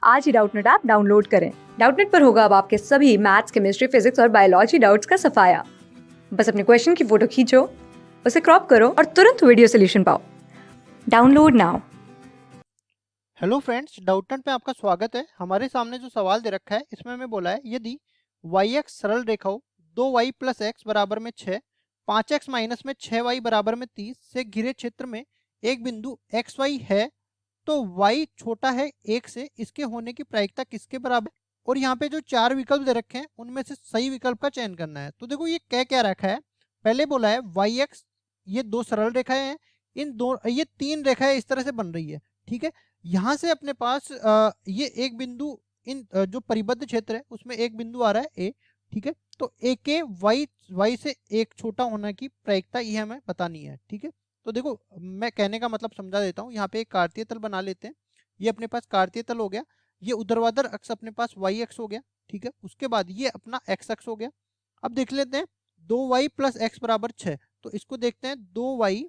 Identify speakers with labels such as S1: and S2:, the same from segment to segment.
S1: आज ही Doubtnut app download करें। Doubtnut पर होगा अब आपके सभी मैथ्स, केमिस्ट्री, फिजिक्स और बायोलॉजी डाउट्स का सफाया। बस अपने क्वेश्चन की फोटो खींचो, उसे क्रॉप करो और तुरंत वीडियो सोल्यूशन पाओ। Download now.
S2: Hello friends, Doubtnut पे आपका स्वागत है। हमारे सामने जो सवाल दे रखा है इसमें हमें बोला है यदि वाई एक्स सरल रेखा हो 2y प्लस एक्स बराबर में 6, 5x माइनस में 6y बराबर में 30 से घिरे क्षेत्र में एक बिंदु एक्स वाई है तो y छोटा है 1 से, इसके होने की प्रायिकता किसके बराबर। और यहाँ पे जो चार विकल्प दे रखे हैं उनमें से सही विकल्प का चयन करना है। तो देखो ये क्या रखा है, पहले बोला है वाई एक्स, ये दो सरल रेखाएं हैं, इन दो ये तीन रेखाएं इस तरह से बन रही है। ठीक है, यहाँ से अपने पास ये एक बिंदु जो परिबद्ध क्षेत्र है उसमें एक बिंदु आ रहा है ए। ठीक है, तो ए के वाई से एक छोटा होने की प्रायिकता ये हमें बतानी है। ठीक है, तो देखो मैं कहने का मतलब समझा देता हूँ। यहाँ पे एक कार्तीय तल बना लेते हैं। ये अपने पास कार्तीय तल हो गया, ये ऊर्ध्वाधर अक्ष अपने पास वाई अक्ष हो गया। ठीक है, उसके बाद ये अपना एक्स अक्ष हो गया। अब देख लेते हैं 2y प्लस एक्स बराबर 6, तो इसको देखते हैं 2y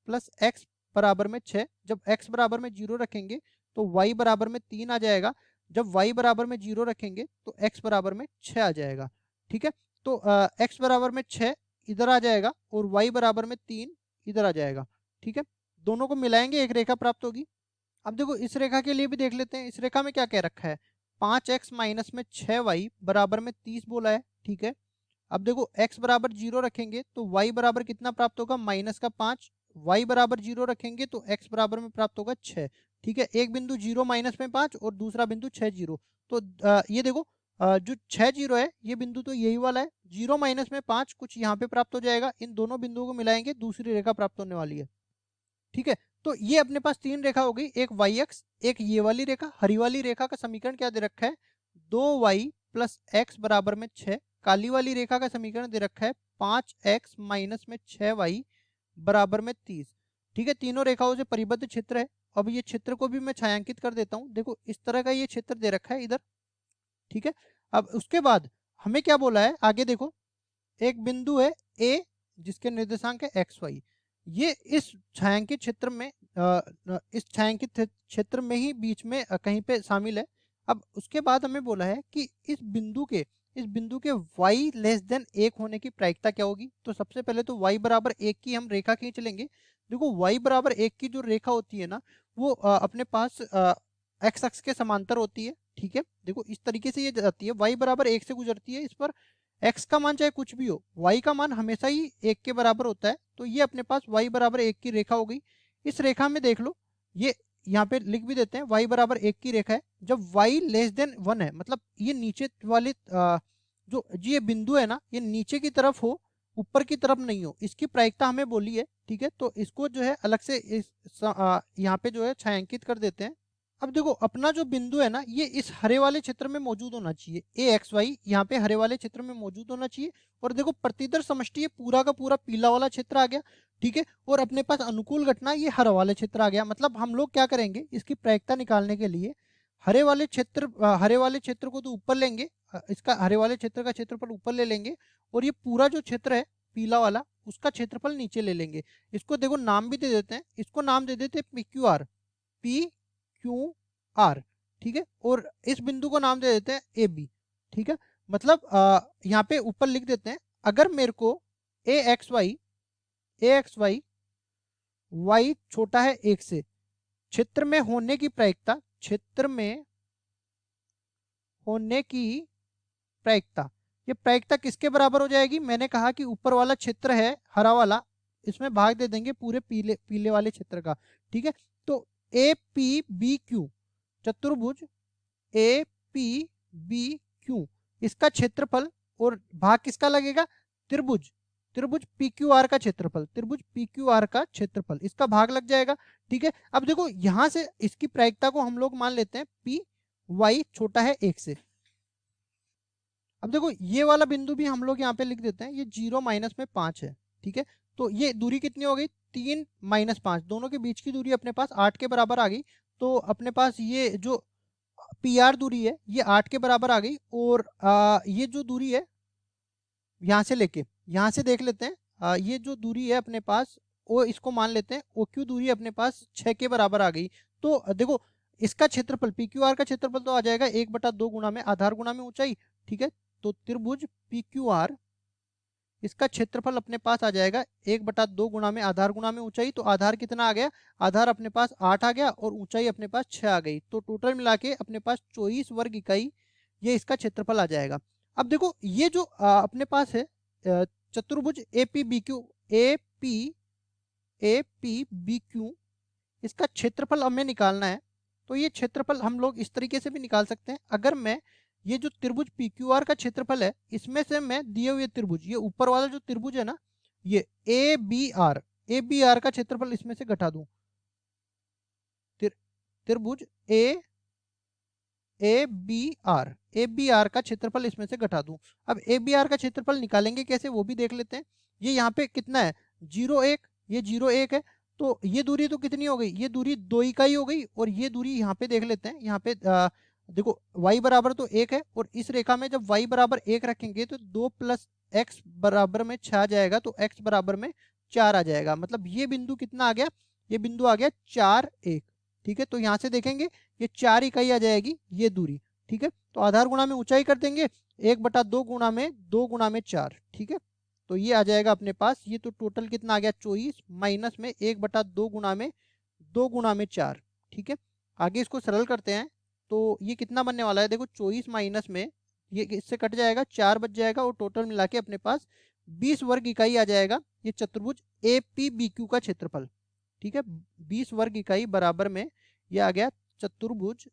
S2: प्लस एक्स बराबर में 6। जब x बराबर में 0 रखेंगे तो y बराबर में 3 आ जाएगा। जब y बराबर में 0 रखेंगे तो x बराबर में 6 आ जाएगा। ठीक है, तो x बराबर में 6 इधर आ जाएगा और y बराबर में 3 इधर आ जाएगा। ठीक है, दोनों को मिलाएंगे एक रेखा प्राप्त होगी। अब देखो इस रेखा के लिए भी देख लेते हैं। इस रेखा में क्या कह रखा है, 5x माइनस में 6y बराबर में 30 बोला है। ठीक है, अब देखो x बराबर 0 रखेंगे तो y बराबर कितना प्राप्त होगा, माइनस का 5। y बराबर 0 रखेंगे तो x बराबर में प्राप्त होगा 6। ठीक है, एक बिंदु 0 माइनस में 5 और दूसरा बिंदु 6 0। तो ये देखो जो 6 0 है ये बिंदु तो यही वाला है। 0 माइनस में 5 कुछ यहाँ पे प्राप्त हो जाएगा, इन दोनों बिंदुओं को मिलाएंगे दूसरी रेखा प्राप्त होने वाली है। ठीक है, तो ये अपने पास तीन रेखा हो गई, एक वाई एक्स, एक ये वाली रेखा। हरी वाली रेखा का समीकरण क्या दे रखा है, 2y प्लस एक्स बराबर में 6। काली वाली रेखा का समीकरण दे रखा है 5x माइनस में 6y बराबर में 30। ठीक है, तीनों रेखाओं से परिबद्ध क्षेत्र है। अब ये क्षेत्र को भी मैं छायांकित कर देता हूँ। देखो इस तरह का ये क्षेत्र दे रखा है इधर। ठीक है, अब उसके बाद हमें क्या बोला है आगे देखो, एक बिंदु है ए जिसके निर्देशांक है एक्स वाई। ये इस छायांकित क्षेत्र में इस छायांकित क्षेत्र में ही बीच में कहीं पे शामिल है। अब उसके बाद हमें बोला है कि इस बिंदु के y लेस देन 1 होने की प्रायिकता क्या होगी। तो सबसे पहले तो y बराबर 1 की हम रेखा खींच लेंगे। देखो y बराबर 1 की जो रेखा होती है ना वो अपने पास x अक्ष के समांतर होती है। ठीक है, देखो इस तरीके से ये जाती है, y बराबर 1 से गुजरती है। इस पर x का मान चाहे कुछ भी हो, y का मान हमेशा ही 1 के बराबर होता है। तो ये अपने पास y बराबर 1 की रेखा हो गई। इस रेखा में देख लो, ये यहाँ पे लिख भी देते हैं y बराबर 1 की रेखा है। जब y लेस देन 1 है, मतलब ये नीचे वाले जो ये बिंदु है ना ये नीचे की तरफ हो, ऊपर की तरफ नहीं हो, इसकी प्रायिकता हमें बोली है। ठीक है, तो इसको जो है अलग से यहाँ पे जो है छायांकित कर देते हैं। अब देखो अपना जो बिंदु है ना ये इस हरे वाले क्षेत्र में मौजूद होना चाहिए, ए एक्स वाई यहाँ पे हरे वाले क्षेत्र में मौजूद होना चाहिए। और देखो प्रतिदर समष्टि ये पूरा का पूरा पीला वाला क्षेत्र आ गया। ठीक है, और अपने पास अनुकूल घटना ये हरा वाले क्षेत्र आ गया। मतलब हम लोग क्या करेंगे, इसकी प्रायिकता निकालने के लिए हरे वाले क्षेत्र को तो ऊपर लेंगे, इसका हरे वाले क्षेत्र का क्षेत्रफल ऊपर ले लेंगे और ये पूरा जो क्षेत्र है पीला वाला उसका क्षेत्रफल नीचे ले लेंगे। इसको देखो नाम भी दे देते हैं, इसको नाम दे देते हैं P Q R, P Q R. ठीक है, और इस बिंदु को नाम दे देते हैं ए बी। ठीक है, मतलब यहाँ पे ऊपर लिख देते हैं, अगर मेरे को ए एक्स वाई छोटा है 1 से, क्षेत्र में होने की प्रायिकता, क्षेत्र में होने की प्रायिकता, ये प्रायिकता किसके बराबर हो जाएगी। मैंने कहा कि ऊपर वाला क्षेत्र है हरा वाला, इसमें भाग दे देंगे पूरे पीले पीले वाले क्षेत्र का। ठीक है, तो ए पी बी क्यू चतुर्भुज ए पी बी क्यू, इसका क्षेत्रफल और भाग किसका लगेगा, त्रिभुज त्रिभुज पी क्यू आर का क्षेत्रफल, त्रिभुज पी क्यू आर का क्षेत्रफल, इसका भाग लग जाएगा। ठीक है, अब देखो यहां से इसकी प्रायिकता को हम लोग मान लेते हैं पी वाई छोटा है 1 से। अब देखो ये वाला बिंदु भी हम लोग यहाँ पे लिख देते हैं, ये 0 माइनस में 5 है। ठीक है, तो ये दूरी कितनी हो गई, 3 माइनस 5, दोनों के बीच की दूरी अपने पास 8 के बराबर आ गई। तो अपने पास ये जो पी आर दूरी है ये 8 के बराबर आ गई। और ये जो दूरी है यहाँ से लेके यहाँ से देख लेते हैं, ये जो दूरी है अपने पास वो इसको मान लेते हैं ओ क्यू दूरी अपने पास 6 के बराबर आ गई। तो देखो इसका क्षेत्रफल पी क्यू आर का क्षेत्रफल तो आ जाएगा 1/2 गुना में आधार गुना में ऊंचाई, ठीक है। तो त्रिभुज पी क्यू आर, इसका क्षेत्रफल अपने पास आ जाएगा 1/2 गुना में आधार गुना में ऊंचाई। तो आधार कितना आ गया, आधार अपने पास 8 आ गया और ऊंचाई अपने पास 6 आ गई। तो टोटल मिला के अपने पास 24 वर्ग इकाई ये इसका क्षेत्रफल आ जाएगा। अब देखो ये जो अपने पास है चतुर्भुज A P B Q, A P B Q, इसका क्षेत्रफल हमें निकालना है। तो ये क्षेत्रफल हम लोग इस तरीके से भी निकाल सकते हैं। अगर मैं ये जो त्रिभुज पी क्यू आर का क्षेत्रफल है, इसमें से मैं दिए हुए त्रिभुज, ये ऊपर वाला जो त्रिभुज है ना, ये ए बी आर का क्षेत्रफल इसमें से घटा दूं, त्रिभुज ए बी आर का क्षेत्रफल इसमें से घटा दूं। अब ए बी आर का क्षेत्रफल निकालेंगे कैसे वो भी देख लेते हैं। ये यहाँ पे कितना है 0 1, ये 0 1 है। तो ये दूरी तो कितनी हो गई, ये दूरी 2 इकाई हो गई। और ये दूरी यहाँ पे देख लेते हैं, यहाँ पे देखो y बराबर तो 1 है और इस रेखा में जब y बराबर 1 रखेंगे तो 2 + x बराबर में 6 आ जाएगा। तो x बराबर में 4 आ जाएगा। मतलब ये बिंदु कितना आ गया, ये बिंदु आ गया 4 1, ठीक है। तो यहाँ से देखेंगे ये 4 इकाई आ जाएगी ये दूरी, ठीक है। तो आधार गुणा में ऊंचाई कर देंगे, 1/2 गुणा में 2 गुणा में 4, ठीक है। तो ये आ जाएगा अपने पास, ये तो टोटल कितना आ गया 24 माइनस में 1/2 गुणा में 2 गुणा में 4, ठीक है। आगे इसको सरल करते हैं तो ये कितना बनने वाला है, देखो 24 माइनस में ये इससे कट जाएगा, 4 बच जाएगा और टोटल मिला के अपने पास 20 वर्ग इकाई आ जाएगा ये चतुर्भुज ए पी बी क्यू का क्षेत्रफल, ठीक है। 20 वर्ग इकाई बराबर में ये आ गया चतुर्भुज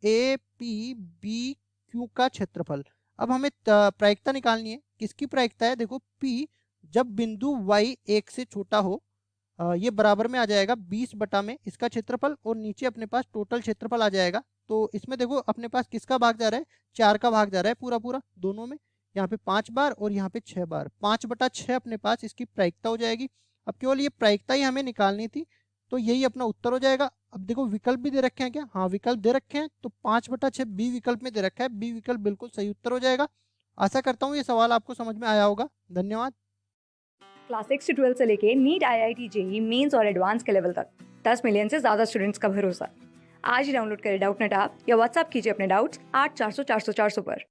S2: ए पी बी क्यू का क्षेत्रफल। अब हमें प्रायिकता निकालनी है। किसकी प्रायिकता है, देखो P जब बिंदु y 1 से छोटा हो, ये बराबर में आ जाएगा 20 में इसका क्षेत्रफल और नीचे अपने पास टोटल क्षेत्रफल आ जाएगा। तो इसमें देखो अपने पास किसका भाग जा रहा है, 4 का भाग जा रहा है पूरा पूरा दोनों में। यहाँ पे 5 बार और यहाँ पे 6 बार, 5/6 अपने पास इसकी प्रायिकता हो जाएगी। अब केवल ये प्रायिकता ही हमें निकालनी थी, तो यही अपना उत्तर हो जाएगा। अब देखो विकल्प भी दे रखे हैं क्या, हाँ विकल्प दे रखे हैं। तो 5/6 बी विकल्प में दे रखा है, बी विकल्प बिल्कुल सही उत्तर हो जाएगा। आशा करता हूँ ये सवाल आपको समझ में आया होगा। धन्यवाद।
S1: क्लास 6 से 12 से लेके नीट IIT JEE मेंस और एडवांस के लेवल तक 10 मिलियन से ज़्यादा स्टूडेंट्स का भरोसा। आज ही डाउनलोड करें डाउटनेट ऐप या व्हाट्सएप कीजिए अपने डाउट्स 8400 400 400 पर।